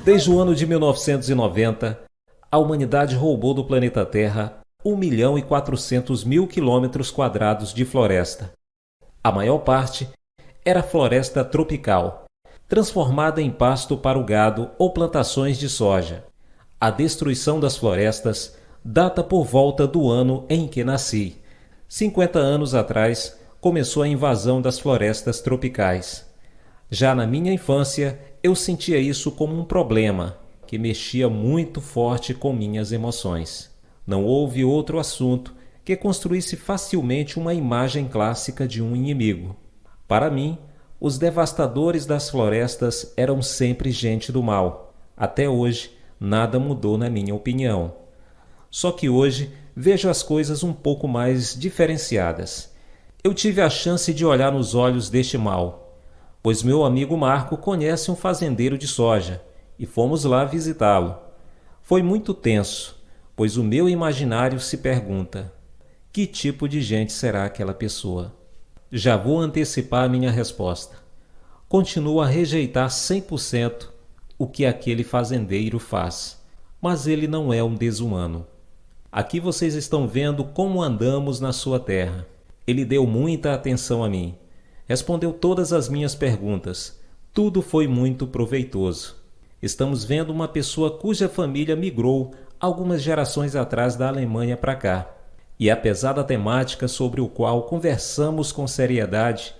Desde o ano de 1990, a humanidade roubou do planeta Terra 1.400.000 quilômetros quadrados de floresta. A maior parte era floresta tropical, transformada em pasto para o gado ou plantações de soja. A destruição das florestas data por volta do ano em que nasci. 50 anos atrás começou a invasão das florestas tropicais. Já na minha infância, eu sentia isso como um problema, que mexia muito forte com minhas emoções. Não houve outro assunto que construísse facilmente uma imagem clássica de um inimigo. Para mim, os devastadores das florestas eram sempre gente do mal. Até hoje, nada mudou na minha opinião. Só que hoje vejo as coisas um pouco mais diferenciadas. Eu tive a chance de olhar nos olhos deste mal, pois meu amigo Marco conhece um fazendeiro de soja e fomos lá visitá-lo. Foi muito tenso, pois o meu imaginário se pergunta: que tipo de gente será aquela pessoa? Já vou antecipar minha resposta. Continuo a rejeitar 100% o que aquele fazendeiro faz, mas ele não é um desumano. Aqui vocês estão vendo como andamos na sua terra. Ele deu muita atenção a mim. Respondeu todas as minhas perguntas. Tudo foi muito proveitoso. Estamos vendo uma pessoa cuja família migrou algumas gerações atrás da Alemanha para cá. E apesar da temática sobre o qual conversamos com seriedade,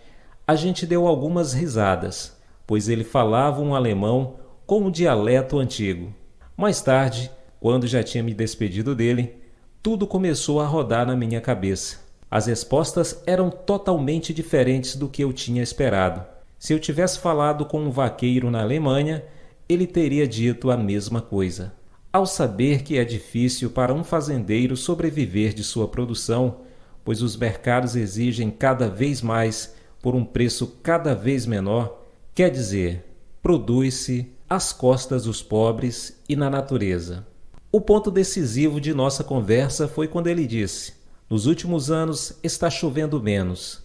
a gente deu algumas risadas, pois ele falava um alemão com um dialeto antigo. Mais tarde, quando já tinha me despedido dele, tudo começou a rodar na minha cabeça. As respostas eram totalmente diferentes do que eu tinha esperado. Se eu tivesse falado com um vaqueiro na Alemanha, ele teria dito a mesma coisa. Ao saber que é difícil para um fazendeiro sobreviver de sua produção, pois os mercados exigem cada vez mais por um preço cada vez menor, quer dizer, produz-se às costas dos pobres e na natureza. O ponto decisivo de nossa conversa foi quando ele disse: nos últimos anos está chovendo menos.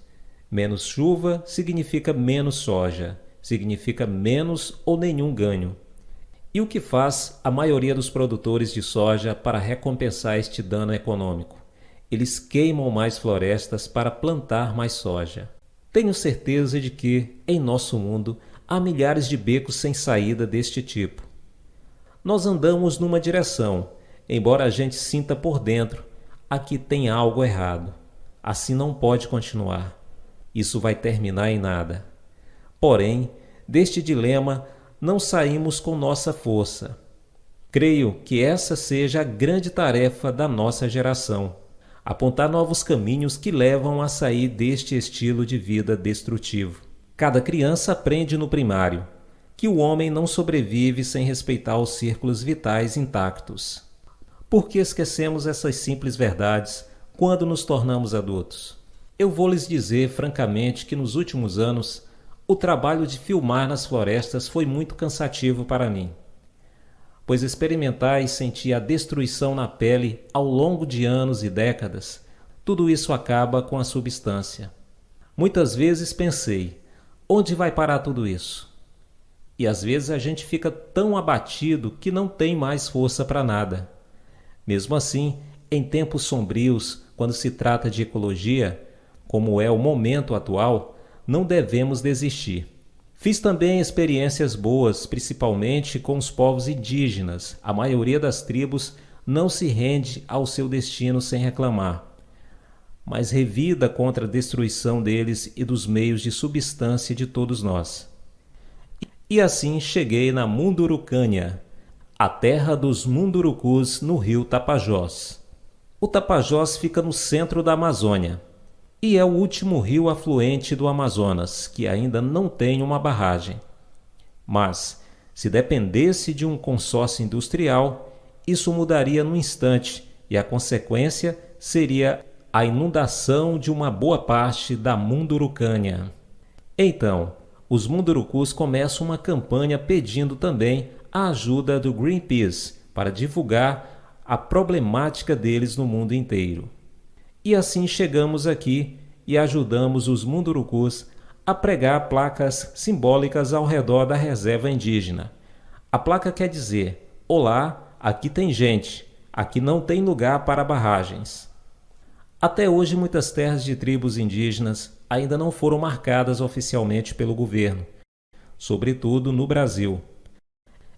Menos chuva significa menos soja, significa menos ou nenhum ganho. E o que faz a maioria dos produtores de soja para recompensar este dano econômico? Eles queimam mais florestas para plantar mais soja. Tenho certeza de que, em nosso mundo, há milhares de becos sem saída deste tipo. Nós andamos numa direção, embora a gente sinta por dentro: aqui tem algo errado. Assim não pode continuar. Isso vai terminar em nada. Porém, deste dilema não saímos com nossa força. Creio que essa seja a grande tarefa da nossa geração: apontar novos caminhos que levam a sair deste estilo de vida destrutivo. Cada criança aprende no primário que o homem não sobrevive sem respeitar os círculos vitais intactos. Por que esquecemos essas simples verdades quando nos tornamos adultos? Eu vou lhes dizer francamente que nos últimos anos o trabalho de filmar nas florestas foi muito cansativo para mim, pois experimentar e sentir a destruição na pele ao longo de anos e décadas, tudo isso acaba com a substância. Muitas vezes pensei: onde vai parar tudo isso? E às vezes a gente fica tão abatido que não tem mais força para nada. Mesmo assim, em tempos sombrios, quando se trata de ecologia, como é o momento atual, não devemos desistir. Fiz também experiências boas, principalmente com os povos indígenas. A maioria das tribos não se rende ao seu destino sem reclamar, mas revida contra a destruição deles e dos meios de subsistência de todos nós. E assim cheguei na Mundurucânia, a terra dos mundurucus no rio Tapajós. O Tapajós fica no centro da Amazônia e é o último rio afluente do Amazonas, que ainda não tem uma barragem. Mas, se dependesse de um consórcio industrial, isso mudaria num instante e a consequência seria a inundação de uma boa parte da Mundurucânia. Então, os mundurucus começam uma campanha pedindo também a ajuda do Greenpeace para divulgar a problemática deles no mundo inteiro. E assim chegamos aqui e ajudamos os mundurucus a pregar placas simbólicas ao redor da reserva indígena. A placa quer dizer: olá, aqui tem gente, aqui não tem lugar para barragens. Até hoje, muitas terras de tribos indígenas ainda não foram marcadas oficialmente pelo governo, sobretudo no Brasil.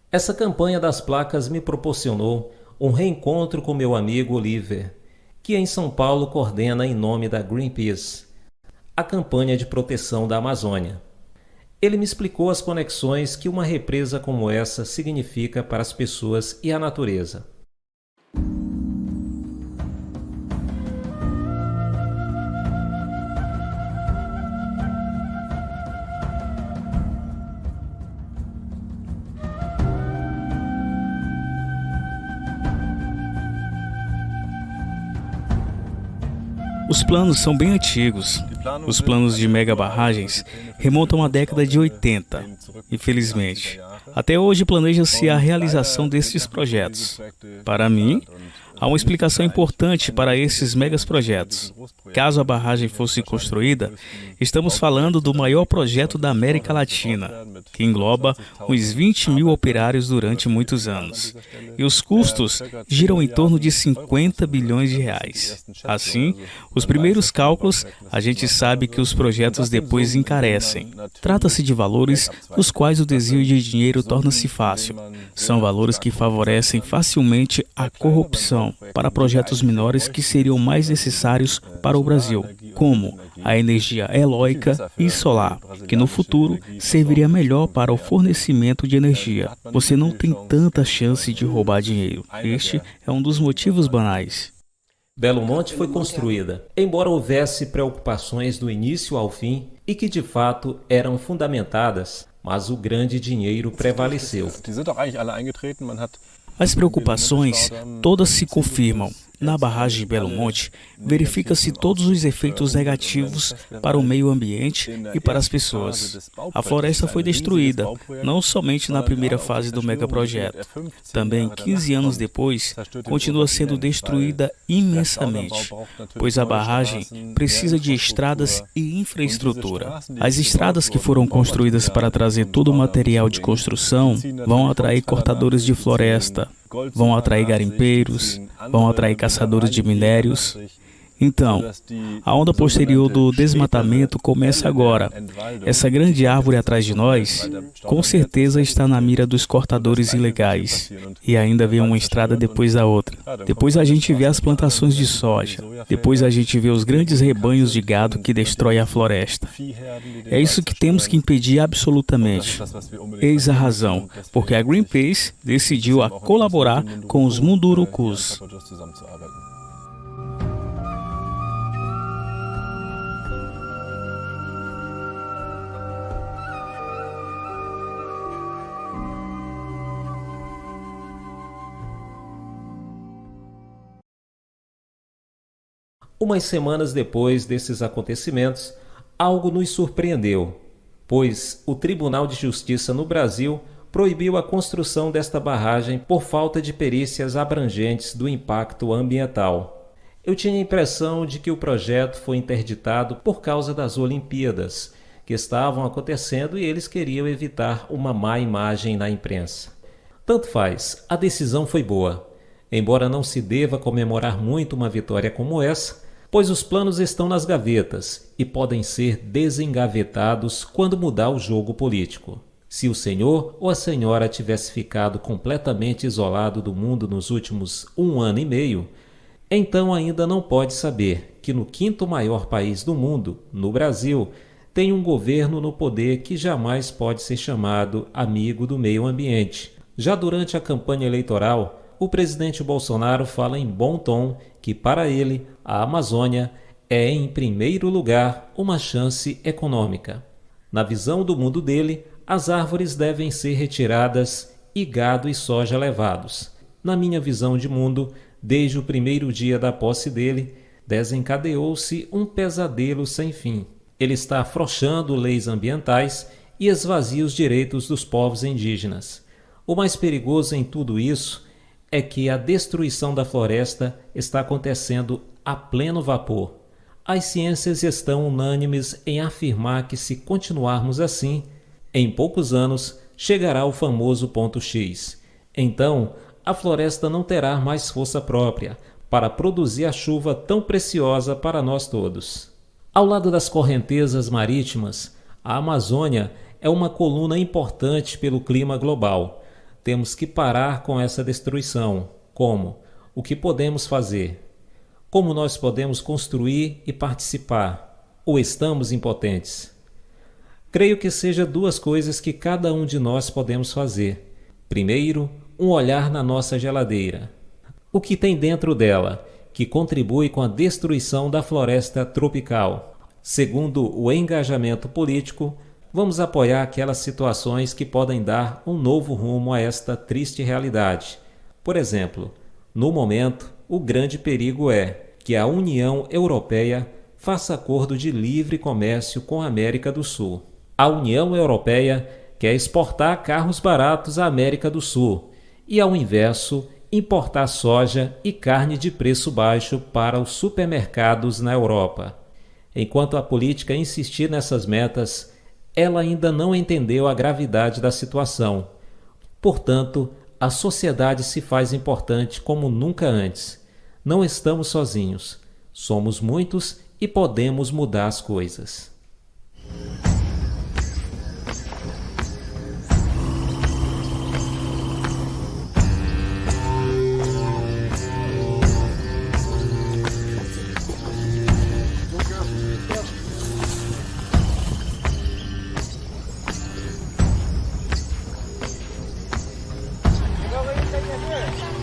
Essa campanha das placas me proporcionou um reencontro com meu amigo Oliver, que em São Paulo coordena em nome da Greenpeace a campanha de proteção da Amazônia. Ele me explicou as conexões que uma represa como essa significa para as pessoas e a natureza. Os planos são bem antigos. Os planos de mega barragens remontam à década de 80, infelizmente. Até hoje planeja-se a realização destes projetos. Para mim, há uma explicação importante para esses megas projetos. Caso a barragem fosse construída, estamos falando do maior projeto da América Latina, que engloba uns 20 mil operários durante muitos anos. E os custos giram em torno de 50 bilhões de reais. Assim, os primeiros cálculos, a gente sabe que os projetos depois encarecem. Trata-se de valores nos quais o desvio de dinheiro torna-se fácil. São valores que favorecem facilmente a corrupção para projetos menores que seriam mais necessários para o Brasil, como a energia eólica e solar, que no futuro serviria melhor para o fornecimento de energia. Você não tem tanta chance de roubar dinheiro. Este é um dos motivos banais. Belo Monte foi construída, embora houvesse preocupações do início ao fim e que de fato eram fundamentadas, mas o grande dinheiro prevaleceu. As preocupações todas se confirmam. Na barragem de Belo Monte, verifica-se todos os efeitos negativos para o meio ambiente e para as pessoas. A floresta foi destruída, não somente na primeira fase do megaprojeto. Também, 15 anos depois, continua sendo destruída imensamente, pois a barragem precisa de estradas e infraestrutura. As estradas que foram construídas para trazer todo o material de construção vão atrair cortadores de floresta, vão atrair garimpeiros, vão atrair caçadores de minérios. Então, a onda posterior do desmatamento começa agora. Essa grande árvore atrás de nós, com certeza está na mira dos cortadores ilegais. E ainda vem uma estrada depois da outra. Depois a gente vê as plantações de soja. Depois a gente vê os grandes rebanhos de gado que destroem a floresta. É isso que temos que impedir absolutamente. Eis a razão, porque a Greenpeace decidiu a colaborar com os Mundurucus. Umas semanas depois desses acontecimentos, algo nos surpreendeu, pois o Tribunal de Justiça no Brasil proibiu a construção desta barragem por falta de perícias abrangentes do impacto ambiental. Eu tinha a impressão de que o projeto foi interditado por causa das Olimpíadas, que estavam acontecendo e eles queriam evitar uma má imagem na imprensa. Tanto faz, a decisão foi boa, embora não se deva comemorar muito uma vitória como essa, pois os planos estão nas gavetas e podem ser desengavetados quando mudar o jogo político. Se o senhor ou a senhora tivesse ficado completamente isolado do mundo nos últimos 1 ano e meio, então ainda não pode saber que no 5º maior país do mundo, no Brasil, tem um governo no poder que jamais pode ser chamado amigo do meio ambiente. Já durante a campanha eleitoral, o presidente Bolsonaro fala em bom tom que, para ele, a Amazônia é, em primeiro lugar, uma chance econômica. Na visão do mundo dele, as árvores devem ser retiradas e gado e soja levados. Na minha visão de mundo, desde o primeiro dia da posse dele, desencadeou-se um pesadelo sem fim. Ele está afrouxando leis ambientais e esvazia os direitos dos povos indígenas. O mais perigoso em tudo isso é que a destruição da floresta está acontecendo a pleno vapor. As ciências estão unânimes em afirmar que, se continuarmos assim, em poucos anos chegará ao famoso ponto X. Então, a floresta não terá mais força própria para produzir a chuva tão preciosa para nós todos. Ao lado das correntezas marítimas, a Amazônia é uma coluna importante pelo clima global. Temos que parar com essa destruição. Como? O que podemos fazer? Como nós podemos construir e participar? Ou estamos impotentes? Creio que seja duas coisas que cada um de nós podemos fazer. Primeiro, um olhar na nossa geladeira. O que tem dentro dela, que contribui com a destruição da floresta tropical? Segundo, o engajamento político, vamos apoiar aquelas situações que podem dar um novo rumo a esta triste realidade. Por exemplo, no momento, o grande perigo é que a União Europeia faça acordo de livre comércio com a América do Sul. A União Europeia quer exportar carros baratos à América do Sul e, ao inverso, importar soja e carne de preço baixo para os supermercados na Europa. Enquanto a política insistir nessas metas, ela ainda não entendeu a gravidade da situação. Portanto, a sociedade se faz importante como nunca antes. Não estamos sozinhos. Somos muitos e podemos mudar as coisas. Go, go, go, go, go.